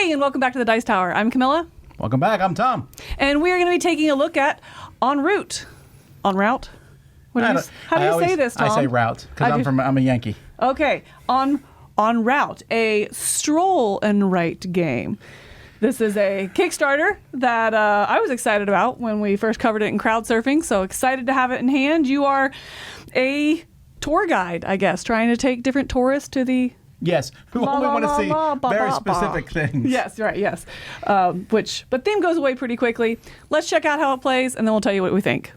Hey, and welcome back to the Dice Tower. I'm Camilla. Welcome back. I'm Tom. And we're going to be taking a look at En Route. En Route? How do you say this, Tom? I say route because I'm a Yankee. Okay. En Route, a Stroll and Write game. This is a Kickstarter that I was excited about when we first covered it in Crowdsurfing, so excited to have it in hand. You are a tour guide, I guess, trying to take different tourists to the... Yes, who only want to see very specific things. Yes, right, yes. But theme goes away pretty quickly. Let's check out how it plays, and then we'll tell you what we think.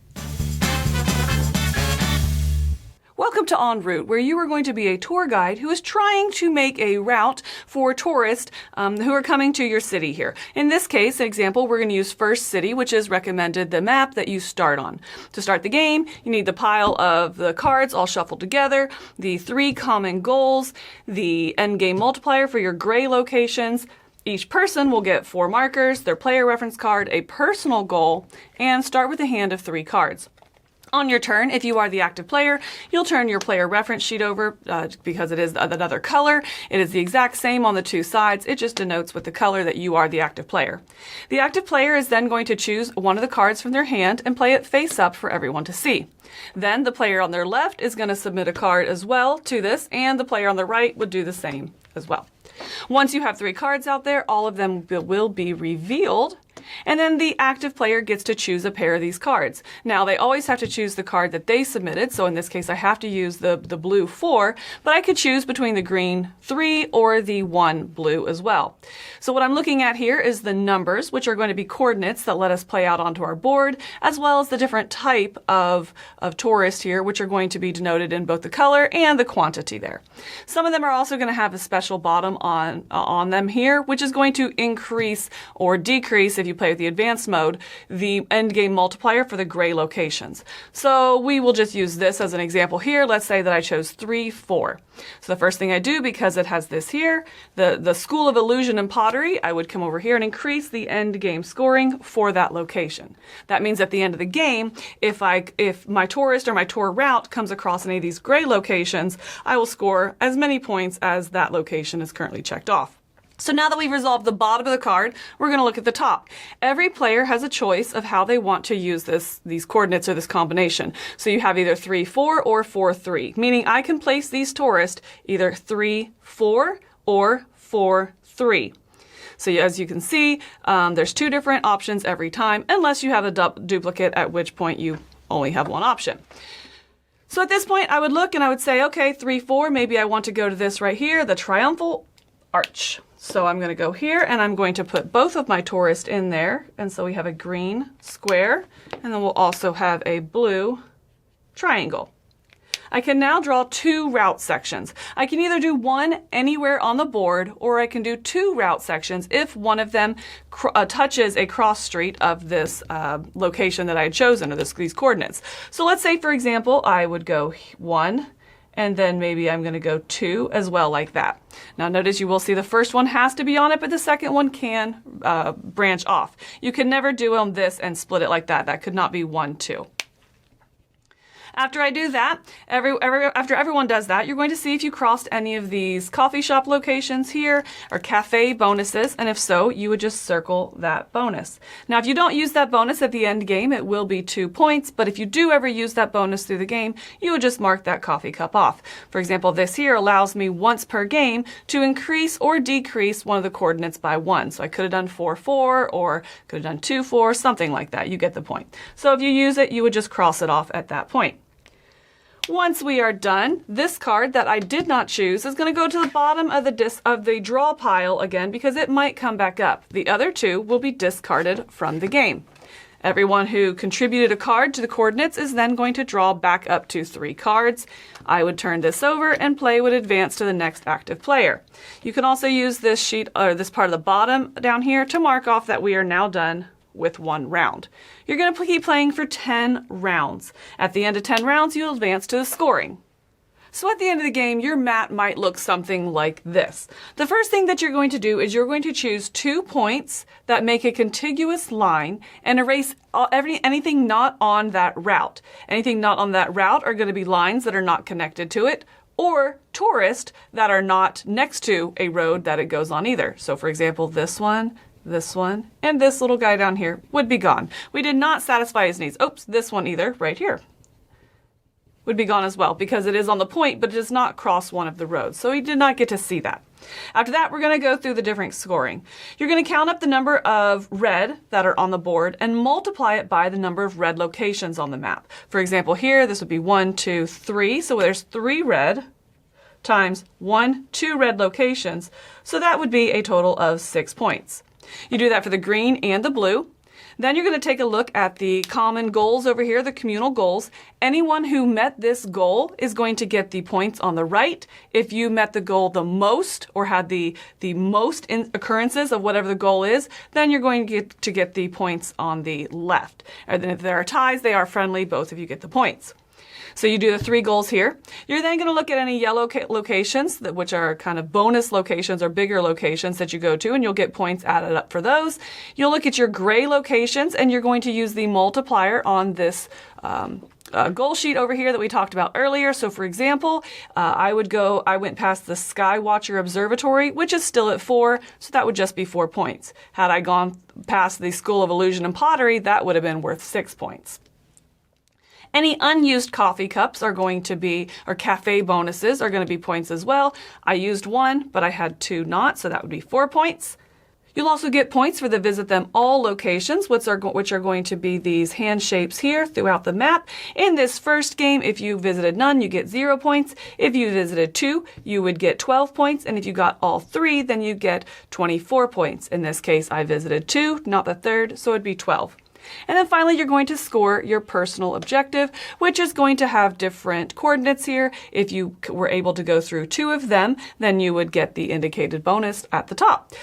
Welcome to En Route, where you are going to be a tour guide who is trying to make a route for tourists who are coming to your city here. In this case, an example, we're going to use First City, which is recommended the map that you start on. To start the game, you need the pile of the cards all shuffled together, the 3 common goals, the end game multiplier for your gray locations. Each person will get 4 markers, their player reference card, a personal goal, and start with a hand of 3 cards. On your turn, if you are the active player, you'll turn your player reference sheet over because it is another color. It is the exact same on the 2 sides. It just denotes with the color that you are the active player. The active player is then going to choose one of the cards from their hand and play it face up for everyone to see. Then the player on their left is going to submit a card as well to this, and the player on the right would do the same as well. Once you have 3 cards out there, all of them will be revealed. And then the active player gets to choose a pair of these cards. Now, they always have to choose the card that they submitted. So in this case, I have to use the blue 4, but I could choose between the green 3 or the 1 blue as well. So what I'm looking at here is the numbers, which are going to be coordinates that let us play out onto our board, as well as the different type of tourist here, which are going to be denoted in both the color and the quantity there. Some of them are also going to have a special bottom on them here, which is going to increase or decrease, if you play with the advanced mode, the end game multiplier for the gray locations. So we will just use this as an example here. Let's say that I chose 3, 4. So the first thing I do, because it has this here, the School of Illusion and Pottery, I would come over here and increase the end game scoring for that location. That means at the end of the game, if my tourist or my tour route comes across any of these gray locations, I will score as many points as that location is currently checked off. So now that we've resolved the bottom of the card, we're going to look at the top. Every player has a choice of how they want to use these coordinates or this combination. So you have either 3, 4 or 4, 3, meaning I can place these tourists either 3, 4 or 4, 3. So as you can see, there's 2 different options every time, unless you have a duplicate, at which point you only have 1 option. So at this point, I would look and I would say, okay, 3, 4, maybe I want to go to this right here, the Triumphal Arch. So I'm going to go here and I'm going to put both of my tourists in there. And so we have a green square, and then we'll also have a blue triangle. I can now draw 2 route sections. I can either do one anywhere on the board, or I can do 2 route sections if one of them touches a cross street of this location that I had chosen, or these coordinates. So let's say, for example, I would go 1, and then maybe I'm going to go 2 as well, like that. Now notice you will see the first one has to be on it, but the second one can branch off. You can never do this and split it like that. That could not be 1, 2. After I do that, after everyone does that, you're going to see if you crossed any of these coffee shop locations here or cafe bonuses, and if so, you would just circle that bonus. Now, if you don't use that bonus at the end game, it will be 2 points, but if you do ever use that bonus through the game, you would just mark that coffee cup off. For example, this here allows me once per game to increase or decrease one of the coordinates by 1. So I could have done 4, 4, or could have done 2, 4, something like that. You get the point. So if you use it, you would just cross it off at that point. Once we are done, this card that I did not choose is going to go to the bottom of the draw pile again, because it might come back up. The other 2 will be discarded from the game. Everyone who contributed a card to the coordinates is then going to draw back up to 3 cards. I would turn this over and play would advance to the next active player. You can also use this sheet or this part of the bottom down here to mark off that we are now done with 1 round. You're going to keep playing for 10 rounds. At the end of 10 rounds, you'll advance to the scoring. So at the end of the game, your mat might look something like this. The first thing that you're going to do is you're going to choose 2 points that make a contiguous line and erase anything not on that route. Anything not on that route are going to be lines that are not connected to it, or tourists that are not next to a road that it goes on either. So for example, this one, and this little guy down here would be gone. We did not satisfy his needs. Oops, this one either, right here, would be gone as well because it is on the point, but it does not cross one of the roads. So he did not get to see that. After that, we're going to go through the different scoring. You're going to count up the number of red that are on the board and multiply it by the number of red locations on the map. For example, here, this would be 1, 2, 3. So there's 3 red times 1, 2 red locations. So that would be a total of 6 points. You do that for the green and the blue. Then you're going to take a look at the common goals over here, the communal goals. Anyone who met this goal is going to get the points on the right. If you met the goal the most or had the most occurrences of whatever the goal is, then you're going to get the points on the left. And then if there are ties, they are friendly. Both of you get the points. So you do the 3 goals here. You're then going to look at any yellow locations, which are kind of bonus locations or bigger locations that you go to, and you'll get points added up for those. You'll look at your gray locations, and you're going to use the multiplier on this goal sheet over here that we talked about earlier. So for example, I went past the Skywatcher Observatory, which is still at 4, so that would just be 4 points. Had I gone past the School of Illusion and Pottery, that would have been worth 6 points. Any unused coffee cups are going to be, or cafe bonuses are going to be points as well. I used 1, but I had 2 not, so that would be 4 points. You'll also get points for the Visit Them All locations, which are going to be these hand shapes here throughout the map. In this first game, if you visited none, you get 0 points. If you visited 2, you would get 12 points. And if you got all 3, then you get 24 points. In this case, I visited 2, not the third, so it'd be 12. And then finally, you're going to score your personal objective, which is going to have different coordinates here. If you were able to go through 2 of them, then you would get the indicated bonus at the top.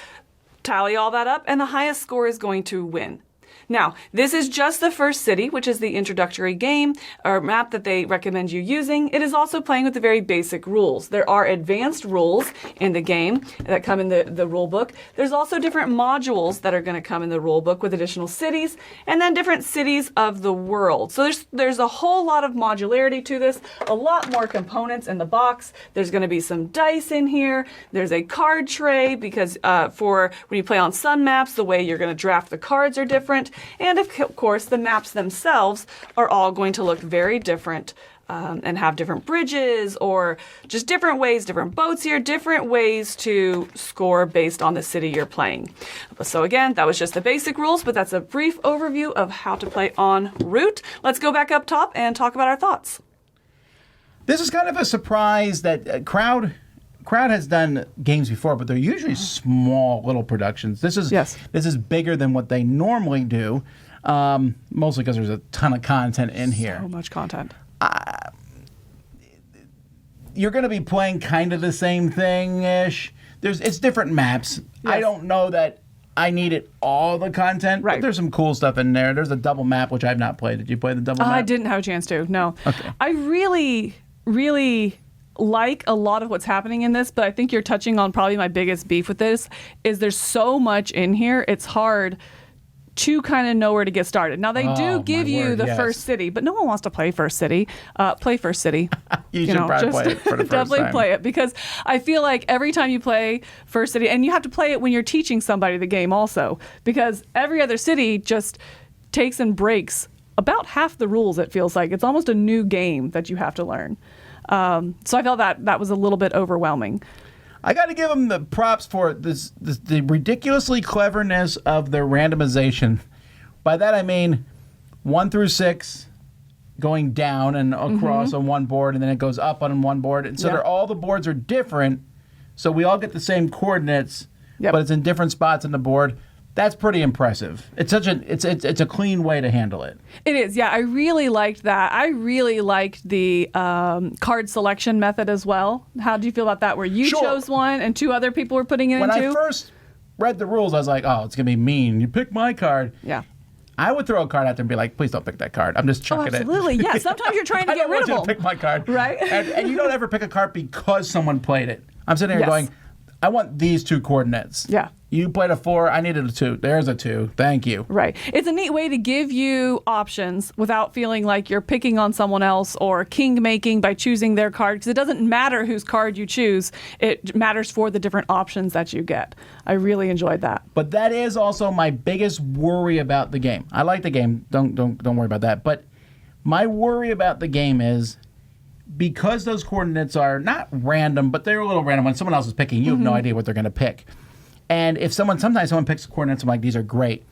Tally all that up, and the highest score is going to win. Now, this is just the first city, which is the introductory game or map that they recommend you using. It is also playing with the very basic rules. There are advanced rules in the game that come in the rule book. There's also different modules that are going to come in the rule book with additional cities, and then different cities of the world. So there's a whole lot of modularity to this, a lot more components in the box. There's going to be some dice in here. There's a card tray because for when you play on some maps, the way you're going to draft the cards are different. And of course, the maps themselves are all going to look very different and have different bridges or just different ways, different boats here, different ways to score based on the city you're playing. So again, that was just the basic rules, but that's a brief overview of how to play En Route. Let's go back up top and talk about our thoughts. This is kind of a surprise that Crowd has done games before, but they're usually small little productions. This is bigger than what they normally do, mostly because there's a ton of content in here. So much content. You're going to be playing kind of the same thing-ish. It's different maps. Yes. I don't know that I needed all the content, right, but there's some cool stuff in there. There's a double map, which I've not played. Did you play the double map? I didn't have a chance to, no. Okay. I really like a lot of what's happening in this, but I think you're touching on probably my biggest beef with this, is there's so much in here, it's hard to kind of know where to get started. Now, they do give you the first city, but no one wants to play First City. Play First City. you should probably play it for the first definitely time. Play it, because I feel like every time you play First City, and you have to play it when you're teaching somebody the game also, because every other city just takes and breaks about half the rules, it feels like. It's almost a new game that you have to learn. So I felt that was a little bit overwhelming. I got to give them the props for the ridiculously cleverness of their randomization. By that I mean 1 through 6 going down and across on one board, and then it goes up on one board. And so all the boards are different, so we all get the same coordinates, but it's in different spots on the board. That's pretty impressive. It's a clean way to handle it. It is, yeah. I really liked that. I really liked the card selection method as well. How do you feel about that, where you chose one and 2 other people were putting it in When too? I first read the rules, I was like, oh, it's going to be mean. You pick my card. Yeah. I would throw a card out there and be like, please don't pick that card. I'm just chucking absolutely. it. Yeah, sometimes you're trying to get rid of them. I don't want you to pick my card. Right. and you don't ever pick a card because someone played it. I'm sitting here going, I want these 2 coordinates. Yeah. You played a 4. I needed a 2. There's a 2. Thank you. Right. It's a neat way to give you options without feeling like you're picking on someone else or king making by choosing their card, because it doesn't matter whose card you choose. It matters for the different options that you get. I really enjoyed that. But that is also my biggest worry about the game. I like the game. Don't worry about that. But my worry about the game is because those coordinates are not random, but they're a little random. When someone else is picking, you have no idea what they're going to pick. And if sometimes someone picks coordinates, I'm like, these are great.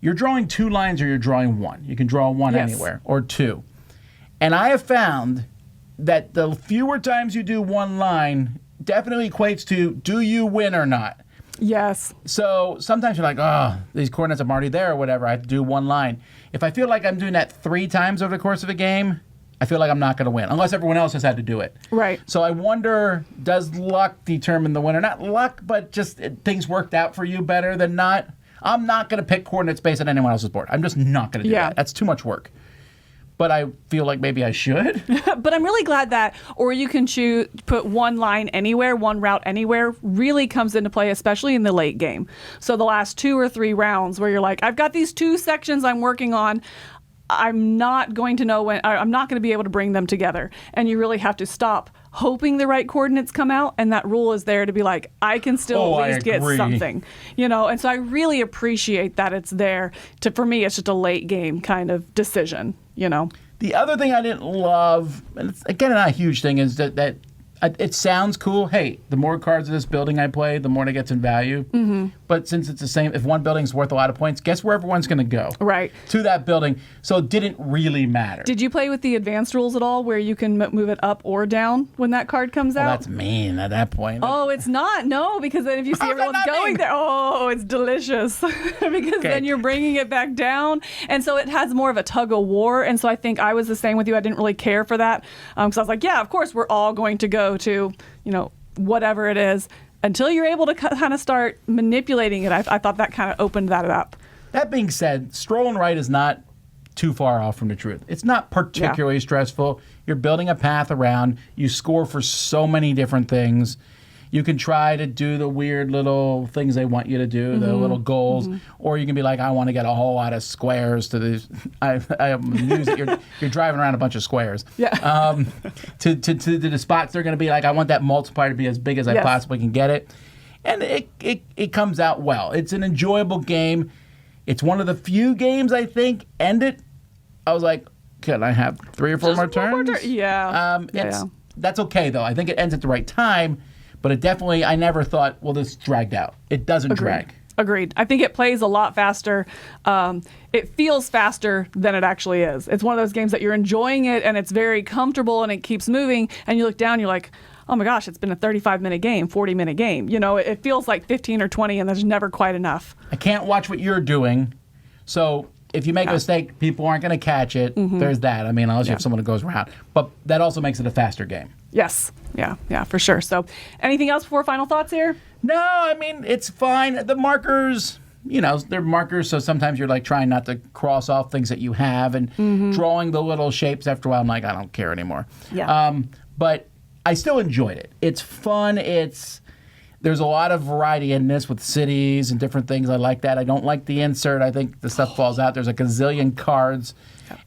You're drawing 2 lines or you're drawing 1. You can draw 1 anywhere, or 2. And I have found that the fewer times you do 1 line definitely equates to, do you win or not? Yes. So sometimes you're like, oh, these coordinates, I'm already there or whatever. I have to do 1 line. If I feel like I'm doing that 3 times over the course of a game, I feel like I'm not going to win, unless everyone else has had to do it. Right. So I wonder, does luck determine the winner? Not luck, but just things worked out for you better than not. I'm not going to pick coordinates based on anyone else's board. I'm just not going to do that. That's too much work. But I feel like maybe I should. But I'm really glad that, or you can put 1 line anywhere, 1 route anywhere, really comes into play, especially in the late game. So the last 2 or 3 rounds where you're like, I've got these 2 sections I'm working on. I'm not going to know when, I'm not going to be able to bring them together. And you really have to stop hoping the right coordinates come out. And that rule is there to be like, I can still at least get something, And so I really appreciate that it's there. For me, it's just a late game kind of decision, The other thing I didn't love, and it's, again, not a huge thing, is that it sounds cool. Hey, the more cards of this building I play, the more it gets in value. Mm-hmm. But since it's the same, if one building's worth a lot of points, guess where everyone's going to go? Right. To that building. So it didn't really matter. Did you play with the advanced rules at all, where you can move it up or down when that card comes out? That's mean at that point. Oh, it's not. No, because then if you see everyone's going there, it's delicious. Because then you're bringing it back down. And so it has more of a tug of war. And so I think I was the same with you. I didn't really care for that. Because I was like, yeah, of course, we're all going to go to, whatever it is, until you're able to kind of start manipulating it. I thought that kind of opened that up. That being said, Stroll and Write is not too far off from the truth. It's not particularly stressful. You're building a path around. You score for so many different things. You can try to do the weird little things they want you to do, the little goals, or you can be like, I want to get a whole lot of squares to these. You're driving around a bunch of squares. Yeah. To the spots they're going to be like, I want that multiplier to be as big as I possibly can get it. And it comes out well. It's an enjoyable game. It's one of the few games, I think, I was like, can I have 3 or 4 more turns? Yeah. That's okay, though. I think it ends at the right time. But it definitely, I never thought, well, this dragged out. It doesn't drag. Agreed. I think it plays a lot faster. It feels faster than it actually is. It's one of those games that you're enjoying it and it's very comfortable and it keeps moving. And you look down, you're like, oh my gosh, it's been a 35-minute game, 40-minute game. It feels like 15 or 20 and there's never quite enough. I can't watch what you're doing. So if you make a mistake, people aren't going to catch it. There's that. I mean, unless you have someone who goes around. But that also makes it a faster game. Yes. Yeah, for sure. So anything else before final thoughts here? No, I mean, it's fine. The markers, they're markers, so sometimes you're like trying not to cross off things that you have and drawing the little shapes after a while. I'm like, I don't care anymore. Yeah. But I still enjoyed it. It's fun. There's a lot of variety in this with cities and different things. I like that. I don't like the insert. I think the stuff falls out. There's a gazillion cards.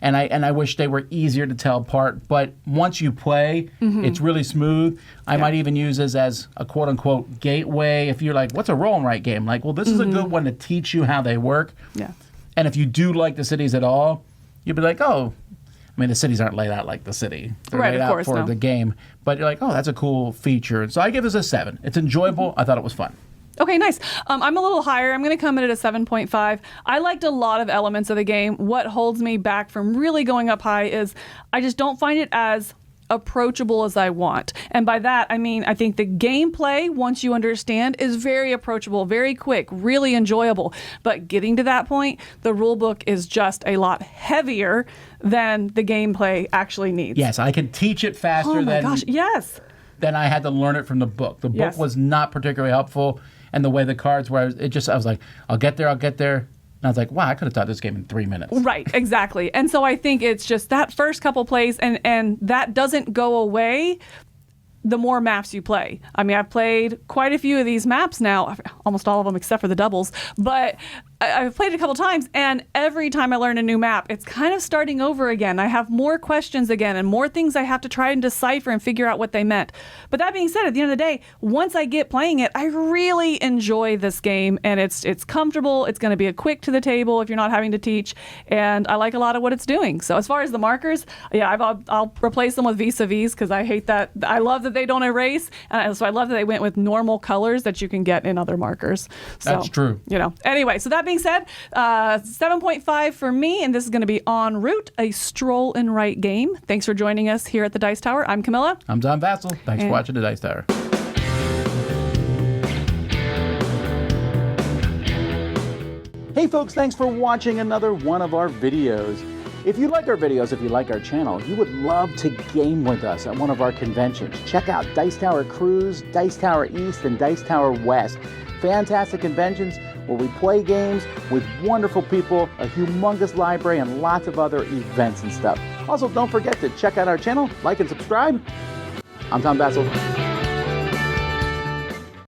And I wish they were easier to tell apart. But once you play, it's really smooth. I might even use this as a quote-unquote gateway. If you're like, what's a roll and write game? Like, well, this is a good one to teach you how they work. Yeah. And if you do like the cities at all, you'll be like, oh, I mean, the cities aren't laid out like the city. They're laid out for the game. But you're like, oh, that's a cool feature. So I give this a 7. It's enjoyable. I thought it was fun. Okay, nice. I'm a little higher. I'm going to come in at a 7.5. I liked a lot of elements of the game. What holds me back from really going up high is I just don't find it as approachable as I want. And by that, I mean, I think the gameplay, once you understand, is very approachable, very quick, really enjoyable. But getting to that point, the rule book is just a lot heavier than the gameplay actually needs. Yes, I can teach it faster than I had to learn it from the book. The book was not particularly helpful. And the way the cards were, I was like, I'll get there. And I was like, wow, I could have taught this game in 3 minutes. Right, exactly. And so I think it's just that first couple plays, and that doesn't go away the more maps you play. I mean, I've played quite a few of these maps now, almost all of them except for the doubles, but I've played it a couple times, and every time I learn a new map, it's kind of starting over again. I have more questions again and more things I have to try and decipher and figure out what they meant. But that being said, at the end of the day, once I get playing it, I really enjoy this game, and it's comfortable. It's going to be a quick to the table if you're not having to teach, and I like a lot of what it's doing. So as far as the markers, yeah, I'll replace them with vis-a-vis because I hate that. I love that they don't erase, so I love that they went with normal colors that you can get in other markers. So, that's true. Anyway, so that being said, 7.5 for me, and this is going to be En route, a Stroll and Write game. Thanks for joining us here at the Dice Tower. I'm Camilla. I'm Tom Vassell. Thanks for watching the Dice Tower. Hey folks, thanks for watching another one of our videos. If you like our videos, if you like our channel, you would love to game with us at one of our conventions. Check out Dice Tower Cruise, Dice Tower East, and Dice Tower West. Fantastic conventions where we play games with wonderful people, a humongous library, and lots of other events and stuff. Also, don't forget to check out our channel, like and subscribe. I'm Tom Vassell.